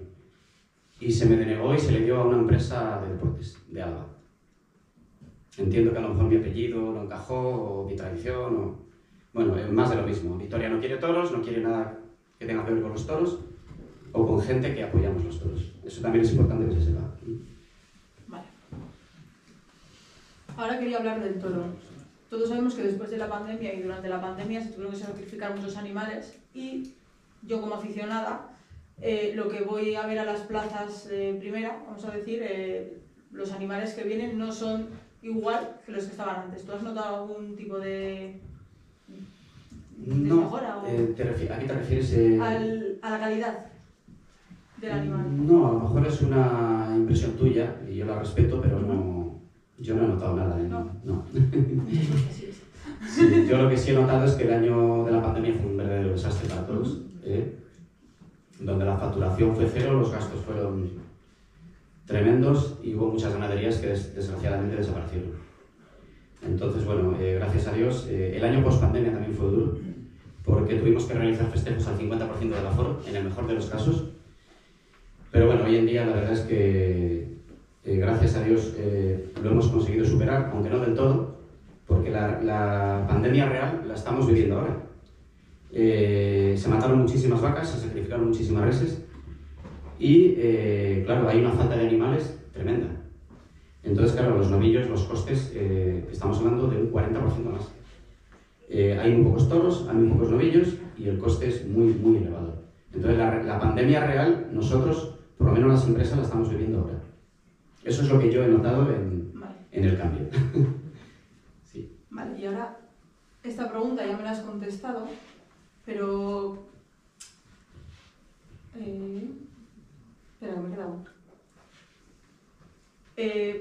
Y se me denegó y se le dio a una empresa de deportes, de Álava. Entiendo que a lo mejor mi apellido no encajó, o mi tradición, o... Bueno, es más de lo mismo. Vitoria no quiere toros, no quiere nada que tenga que ver con los toros, o con gente que apoyamos los toros. Eso también es importante que se sepa. Vale. Ahora quería hablar del toro. Todos sabemos que después de la pandemia y durante la pandemia se tuvieron que sacrificar muchos animales y yo como aficionada lo que voy a ver a las plazas de primera, vamos a decir, los animales que vienen no son igual que los que estaban antes. ¿Tú has notado algún tipo de mejora? ¿A qué te refieres? A la calidad del animal. No, a lo mejor es una impresión tuya y yo la respeto, pero no, yo no he notado nada. No. Sí, yo lo que sí he notado es que el año de la pandemia fue un verdadero desastre para todos, donde la facturación fue cero, los gastos fueron tremendos y hubo muchas ganaderías que desgraciadamente desaparecieron. Entonces, bueno, gracias a Dios, el año post-pandemia también fue duro, porque tuvimos que realizar festejos al 50% del aforo, en el mejor de los casos. Pero bueno, hoy en día la verdad es que, gracias a Dios, lo hemos conseguido superar, aunque no del todo, porque la pandemia real la estamos viviendo ahora. Se mataron muchísimas vacas, se sacrificaron muchísimas reses y, claro, hay una falta de animales tremenda. Entonces, claro, los novillos, los costes, estamos hablando de un 40% más. Hay muy pocos toros, hay muy pocos novillos y el coste es muy, muy elevado. Entonces, la pandemia real, nosotros, por lo menos las empresas, la estamos viviendo ahora. Eso es lo que yo he notado en el cambio. Sí. Vale, y ahora, esta pregunta ya me la has contestado, pero... espera, que me he quedado.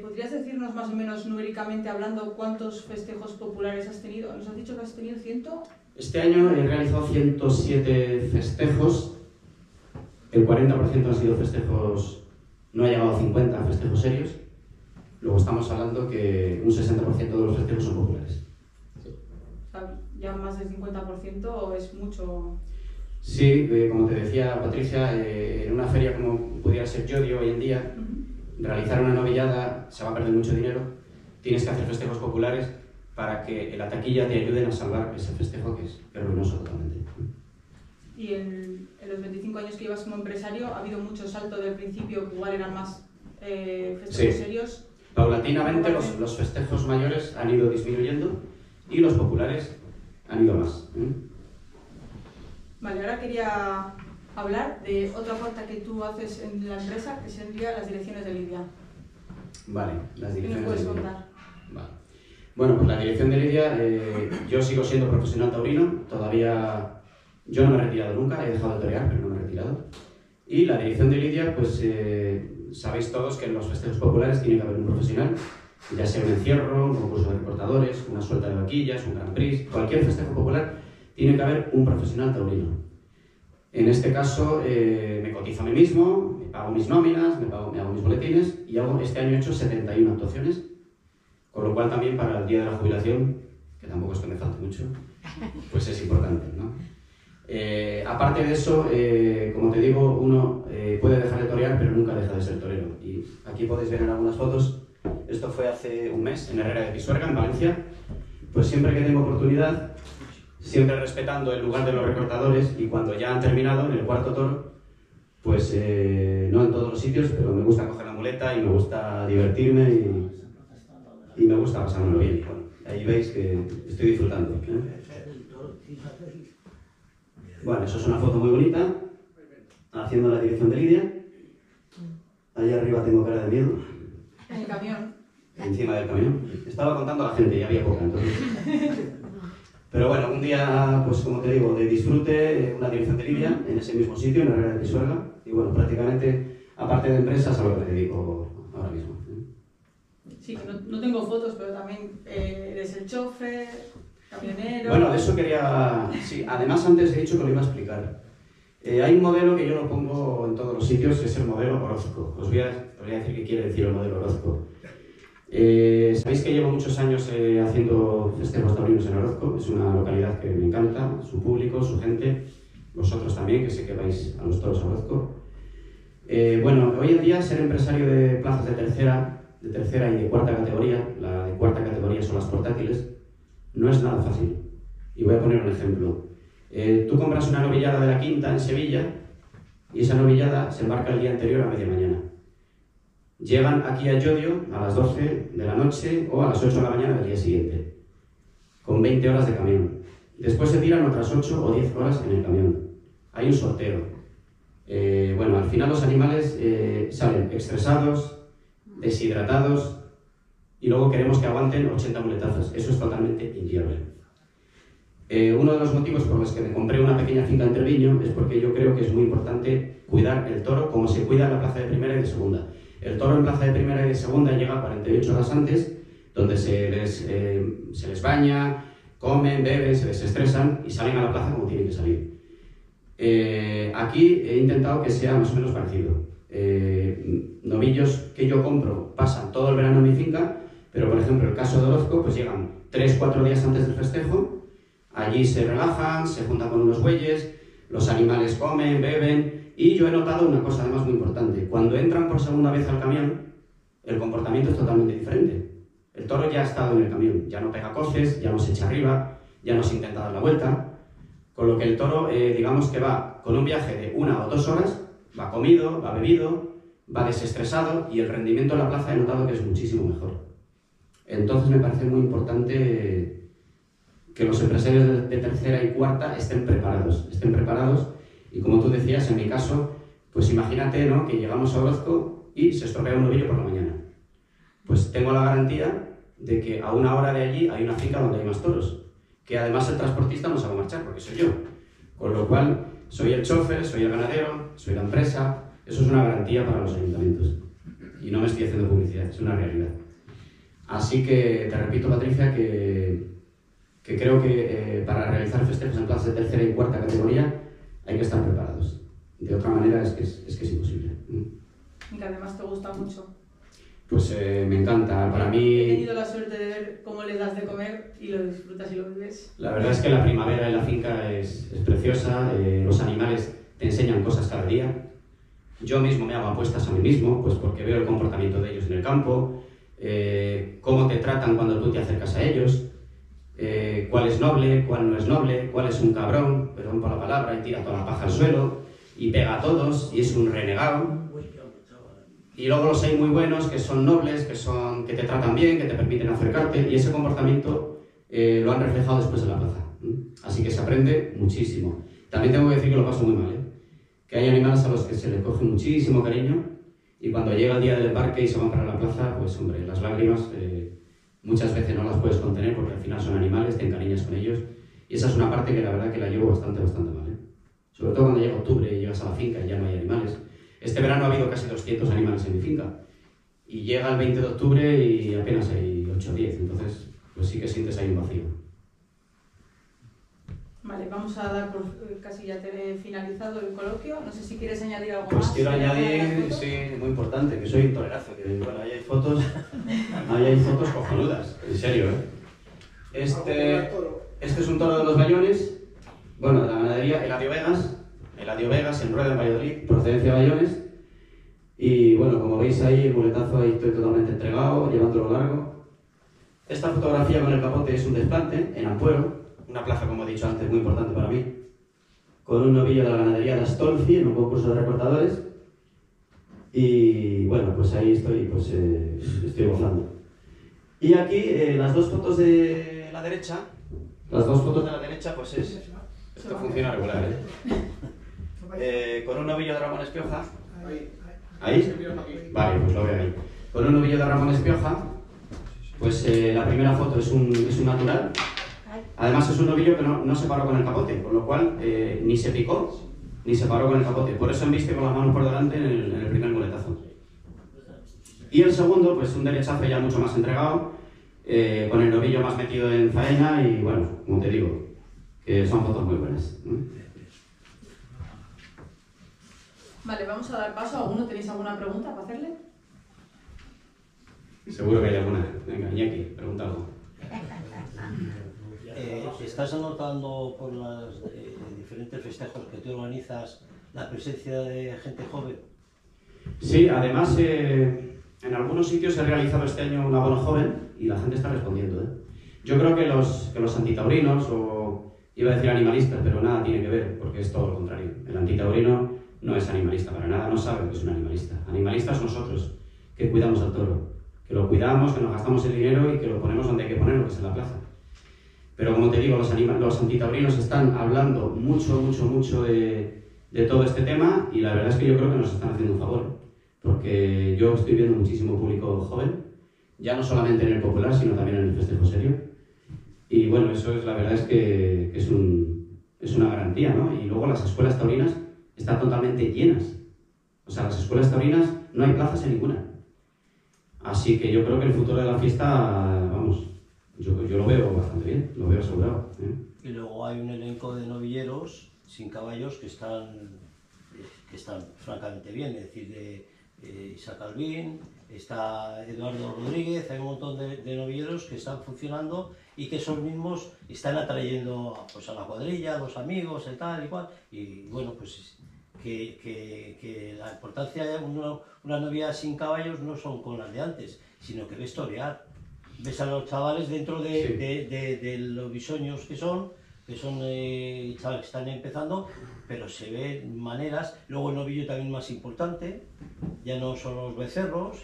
¿Podrías decirnos más o menos numéricamente hablando cuántos festejos populares has tenido? Nos has dicho que has tenido 100. Este año he realizado 107 festejos, el 40% han sido festejos, no ha llegado a 50 festejos serios, luego estamos hablando que un 60% de los festejos son populares. O sea, ya más del 50% es mucho... Sí, como te decía Patricia, en una feria como pudiera ser Yodio hoy en día, realizar una novillada se va a perder mucho dinero, tienes que hacer festejos populares para que en la taquilla te ayuden a salvar ese festejo que es ruinoso totalmente. Y en los 25 años que llevas como empresario, ¿ha habido mucho salto del principio que igual eran más festejos serios? Paulatinamente los festejos mayores han ido disminuyendo y los populares han ido más. Vale, ahora quería hablar de otra parte que tú haces en la empresa, que serían las direcciones de lidia. Vale, las direcciones. ¿Qué me puedes de lidia. contar? Vale. Bueno, pues la dirección de lidia, yo sigo siendo profesional taurino, todavía yo no me he retirado nunca, he dejado de torear, pero no me he retirado. Y la dirección de lidia, pues sabéis todos que en los festejos populares tiene que haber un profesional, ya sea un encierro, un concurso de recortadores, una suelta de vaquillas, un Grand Prix, cualquier festejo popular tiene que haber un profesional taurino. En este caso me cotizo a mí mismo, me pago mis nóminas, me hago mis boletines y este año he hecho 71 actuaciones Con lo cual también para el día de la jubilación, que tampoco es que me falte mucho, pues es importante, ¿no? Aparte de eso, como te digo, uno puede dejar de torear, pero nunca deja de ser torero. Y aquí podéis ver en algunas fotos, esto fue hace un mes en Herrera de Pisuerga, en Valencia. Pues siempre que tengo oportunidad, siempre respetando el lugar de los recortadores, y cuando ya han terminado, en el cuarto toro, pues no en todos los sitios, pero me gusta coger la muleta y me gusta divertirme y me gusta pasármelo bien. Bueno, ahí veis que estoy disfrutando, ¿eh? Bueno, eso es una foto muy bonita, haciendo la dirección de Lidia. Allá arriba tengo cara de miedo. En el camión. Encima del camión. Estaba contando a la gente y había poca, entonces. Pero bueno, un día, pues como te digo, de disfrute, una dirección de Lidia, en ese mismo sitio, en Herrera de Pisuerga. Y bueno, prácticamente, aparte de empresas, a lo que me dedico ahora mismo. Sí, que no tengo fotos, pero también eres el chofer, camionero... Bueno, de eso quería... Sí, además antes he dicho que lo iba a explicar. Hay un modelo que yo lo pongo en todos los sitios, que es el modelo Orozco. Os voy a decir qué quiere decir el modelo Orozco. Sabéis que llevo muchos años haciendo festejos taurinos en Orozco. Es una localidad que me encanta, su público, su gente, vosotros también, que sé que vais a los toros a Orozco. Bueno, hoy en día ser empresario de plazas de tercera y de cuarta categoría, la de cuarta categoría son las portátiles, no es nada fácil. Y voy a poner un ejemplo. Tú compras una novillada de la quinta en Sevilla y esa novillada se embarca el día anterior a media mañana. Llegan aquí a Llodio a las 12 de la noche o a las 8 de la mañana del día siguiente, con 20 horas de camión. Después se tiran otras 8 o 10 horas en el camión. Hay un sorteo. Bueno, al final los animales salen estresados, deshidratados, y luego queremos que aguanten 80 muletazos. Eso es totalmente inviable. Uno de los motivos por los que me compré una pequeña finca en Treviño es porque yo creo que es muy importante cuidar el toro como se cuida en la plaza de primera y de segunda. El toro en plaza de primera y de segunda llega 48 horas antes, donde se les baña, comen, beben, se desestresan y salen a la plaza como tienen que salir. Aquí he intentado que sea más o menos parecido. Novillos que yo compro pasan todo el verano en mi finca, pero por ejemplo el caso de Orozco, pues llegan 3-4 días antes del festejo, allí se relajan, se juntan con unos bueyes, los animales comen, beben, y yo he notado una cosa además muy importante: cuando entran por segunda vez al camión, el comportamiento es totalmente diferente. El toro ya ha estado en el camión, ya no pega coces, ya no se echa arriba, ya no se intenta dar la vuelta, con lo que el toro, digamos que va con un viaje de 1 o 2 horas, va comido, va bebido, va desestresado, y el rendimiento en la plaza he notado que es muchísimo mejor. Entonces me parece muy importante que los empresarios de tercera y cuarta estén preparados, y como tú decías, en mi caso, pues imagínate, ¿no?, que llegamos a Orozco y se estropea un novillo por la mañana. Pues tengo la garantía de que a 1 hora de allí hay una finca donde hay más toros, que además el transportista no sabe marchar porque soy yo, con lo cual soy el chofer, soy el ganadero, soy la empresa. Eso es una garantía para los ayuntamientos y no me estoy haciendo publicidad, es una realidad. Así que te repito, Patricia, que creo que para realizar festejos en plazas de tercera y cuarta categoría hay que estar preparados. De otra manera es que es imposible. Y que además te gusta mucho. Pues me encanta. Para mí... He tenido la suerte de ver cómo le das de comer y lo disfrutas y lo vives. La verdad es que la primavera en la finca es preciosa. Los animales te enseñan cosas cada día. Yo mismo me hago apuestas a mí mismo, pues porque veo el comportamiento de ellos en el campo, cómo te tratan cuando tú te acercas a ellos, cuál es noble, cuál no es noble, cuál es un cabrón, perdón por la palabra, y tira toda la paja al suelo y pega a todos y es un renegado. Y luego los hay muy buenos, que son nobles, que te tratan bien, que te permiten acercarte, y ese comportamiento lo han reflejado después en la plaza. Así que se aprende muchísimo. También tengo que decir que lo paso muy mal, que hay animales a los que se les coge muchísimo cariño, y cuando llega el día del embarque y se van para la plaza, pues hombre, las lágrimas muchas veces no las puedes contener porque al final son animales, te encariñas con ellos, y esa es una parte que la verdad que la llevo bastante mal. Sobre todo cuando llega octubre y llegas a la finca y ya no hay animales. Este verano ha habido casi 200 animales en mi finca, y llega el 20 de octubre y apenas hay 8 o 10, entonces pues sí que sientes ahí un vacío. Vale, vamos a dar por casi ya finalizado el coloquio. No sé si quieres añadir algo Pues más. quiero añadir, sí, muy importante, que soy un torerazo, que bueno, ahí hay fotos cojonudas, en serio, ¿eh? Este es un toro de los Bayones, bueno, de la ganadería Eladio Vegas, en rueda en Valladolid, procedencia de Bayones, y bueno, como veis ahí, el muletazo ahí estoy totalmente entregado, llevándolo largo. Esta fotografía con el capote es un desplante en Ampuero, una plaza, como he dicho antes, muy importante para mí, con un novillo de la ganadería de Astolfi en un concurso de recortadores, y bueno, pues ahí estoy, pues estoy gozando. Y aquí las dos fotos de la derecha, pues esto funciona regular, ¿eh? Con un novillo de Ramón Espioja, ¿ahí? Vale, pues lo veo ahí. Con un novillo de Ramón Espioja, pues la primera foto es un natural. Además es un novillo que no se paró con el capote, con lo cual ni se picó ni se paró con el capote. Por eso embiste con las manos por delante en el primer muletazo. Y el segundo, pues un derechazo ya mucho más entregado, con el novillo más metido en faena y bueno, como te digo, que son fotos muy buenas, ¿no? Vale, vamos a dar paso. ¿Alguno tenéis alguna pregunta para hacerle? Seguro que hay alguna. Venga, Iñaki, pregunta algo. ¿Estás anotando por los diferentes festejos que tú organizas la presencia de gente joven? Sí, además en algunos sitios he realizado este año un abono joven y la gente está respondiendo, ¿eh? Yo creo que los antitaurinos, o iba a decir animalistas, pero nada tiene que ver, porque es todo lo contrario. El antitaurino no es animalista para nada, no sabe que es un animalista. Animalistas nosotros, que cuidamos al toro, que lo cuidamos, que nos gastamos el dinero y que lo ponemos donde hay que ponerlo, que es en la plaza. Pero como te digo, los antitaurinos están hablando mucho de todo este tema y la verdad es que yo creo que nos están haciendo un favor, porque yo estoy viendo muchísimo público joven, ya no solamente en el popular, sino también en el festejo serio. Y bueno, eso es, la verdad es que es una garantía, ¿no? Y luego las escuelas taurinas están totalmente llenas. O sea, las escuelas taurinas no hay plazas en ninguna. Así que yo creo que el futuro de la fiesta, vamos, yo lo veo bastante bien, lo veo asegurado, ¿eh? Y luego hay un elenco de novilleros sin caballos que están francamente bien, es decir, de Isaac Albín, está Eduardo Rodríguez, hay un montón de novilleros que están funcionando y que esos mismos están atrayendo pues, a la cuadrilla, a los amigos y tal y cual. Y bueno, pues que la importancia de una novia sin caballos no son con las de antes, sino que ves torear. Ves a los chavales dentro de los bisoños que son chavales que están empezando, pero se ven maneras. Luego el novillo también más importante, ya no son los becerros,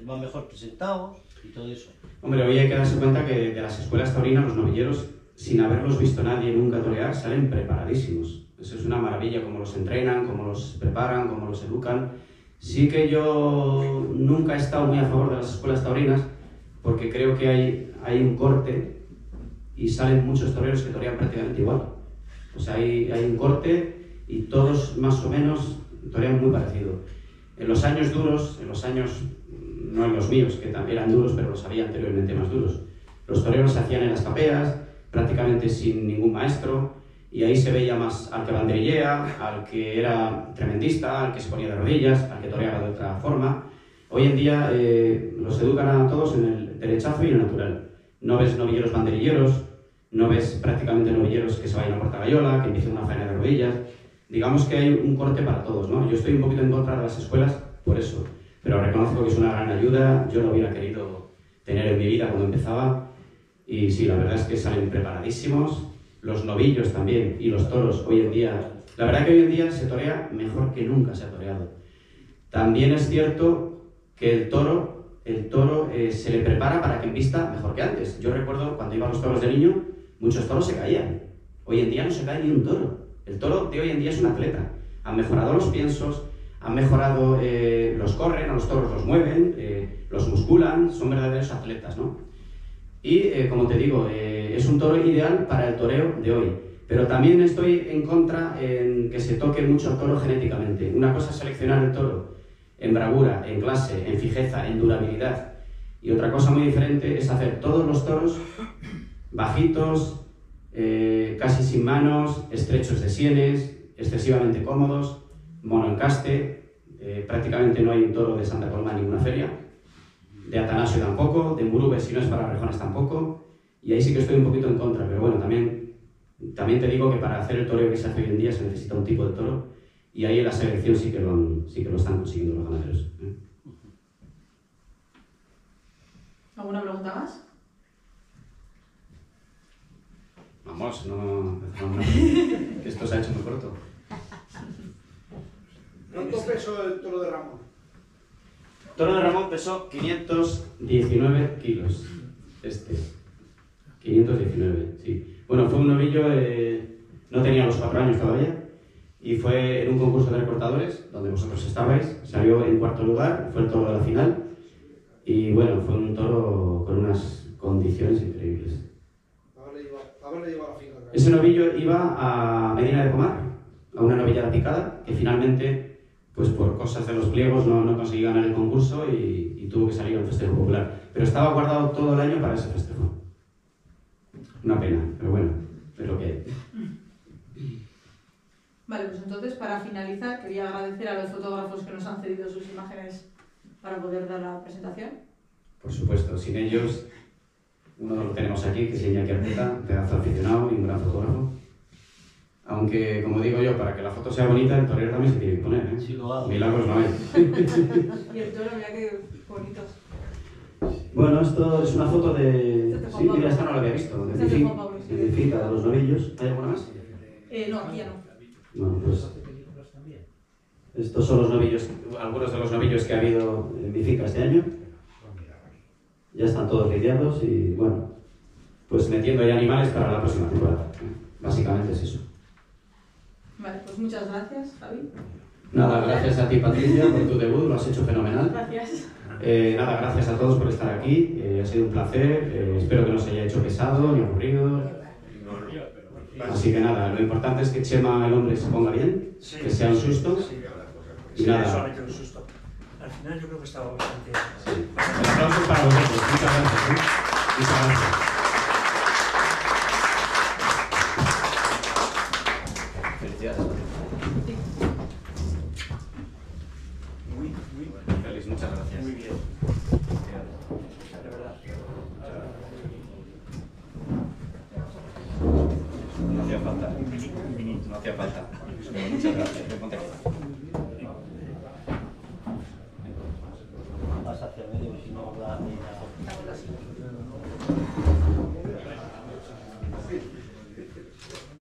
van mejor presentados y todo eso. Hombre, hoy hay que darse cuenta que de las escuelas taurinas los novilleros, sin haberlos visto nadie nunca torear, salen preparadísimos. Eso es una maravilla, cómo los entrenan, cómo los preparan, cómo los educan. Sí que yo nunca he estado muy a favor de las escuelas taurinas, porque creo que hay un corte y salen muchos toreros que torean prácticamente igual. O sea, hay un corte y todos más o menos torean muy parecido. En los años duros, no en los míos, que también eran duros, pero los había anteriormente más duros, los toreros se hacían en las capeas, prácticamente sin ningún maestro, y ahí se veía más al que banderillea, al que era tremendista, al que se ponía de rodillas, al que toreaba de otra forma. Hoy en día los educan a todos en el derechazo y en el natural. No ves novilleros banderilleros, no ves prácticamente novilleros que se vayan a portagayola, que empiecen una faena de rodillas. Digamos que hay un corte para todos, ¿no? Yo estoy un poquito en contra de las escuelas por eso, pero reconozco que es una gran ayuda. Yo lo hubiera querido tener en mi vida cuando empezaba y sí, la verdad es que salen preparadísimos. Los novillos también y los toros hoy en día, la verdad que hoy en día se torea mejor que nunca se ha toreado. También es cierto que el toro se le prepara para que embista mejor que antes. Yo recuerdo cuando iba a los toros de niño, muchos toros se caían. Hoy en día no se cae ni un toro. El toro de hoy en día es un atleta. Han mejorado los piensos, han mejorado, los corren, a los toros los mueven, los musculan, son verdaderos atletas, ¿no? Y como te digo, es un toro ideal para el toreo de hoy. Pero también estoy en contra en que se toque mucho al toro genéticamente. Una cosa es seleccionar el toro en bravura, en clase, en fijeza, en durabilidad. Y otra cosa muy diferente es hacer todos los toros bajitos, casi sin manos, estrechos de sienes, excesivamente cómodos, monoencaste, prácticamente no hay un toro de Santa Coloma en ninguna feria, de Atanasio tampoco, de Murube si no es para rejones tampoco, y ahí sí que estoy un poquito en contra, pero bueno, también te digo que para hacer el toreo que se hace hoy en día se necesita un tipo de toro, y ahí en la selección sí que lo están consiguiendo los ganaderos. ¿Alguna pregunta más? Vamos, no, que esto se ha hecho muy corto. ¿Cuánto pesó el toro de Ramón? El toro de Ramón pesó 519 kilos. 519, sí. Bueno, fue un novillo, no tenía los 4 años todavía, y fue en un concurso de recortadores, donde vosotros estabais, salió en 4º lugar, fue el toro de la final, y bueno, fue un toro con unas condiciones increíbles. Haberle llevado a la final. Ese novillo iba a Medina de Pomar, a una novillada picada, que finalmente, pues por cosas de los pliegos, no consiguió ganar el concurso y tuvo que salir al festejo popular. Pero estaba guardado todo el año para ese festejo. Una pena, pero bueno, es lo que hay. Vale, pues entonces para finalizar quería agradecer a los fotógrafos que nos han cedido sus imágenes para poder dar la presentación. Por supuesto, sin ellos, uno lo tenemos aquí, que es Iñaki Arteta, pedazo aficionado y un gran fotógrafo. Aunque, como digo yo, para que la foto sea bonita, el torero también se tiene que poner, ¿eh? Sí, lo hago. Milagros no hay. Y el toro, mira qué bonitos. Bueno, esto es una foto de... Este es Sí, mira, esta no la había visto. Este es de Juan Pablo, sí. Identifica a los novillos. ¿Hay alguna más? No, aquí ya no. Bueno, pues... Estos son los novillos, algunos de los novillos que ha habido en Bifica este año. Ya están todos lidiados y, bueno, pues metiendo ya animales para la próxima temporada. Básicamente es eso. Vale, pues muchas gracias, Javi. Nada, gracias a ti, Patricia, por tu debut, lo has hecho fenomenal. Gracias. Nada, gracias a todos por estar aquí, ha sido un placer, espero que no os haya hecho pesado ni aburrido. Así que nada, lo importante es que Chema, el hombre, se ponga bien, Sí, que sea un susto. Sí, Y sí, nada. solamente un susto. Al final yo creo que estaba bastante... Sí. El aplauso es para vosotros, muchas gracias. Muchas gracias. Felicidades. Muy Feliz, muchas gracias. bien. De verdad. No hacía falta. No hacía falta. Muchas gracias. Ponte aquí.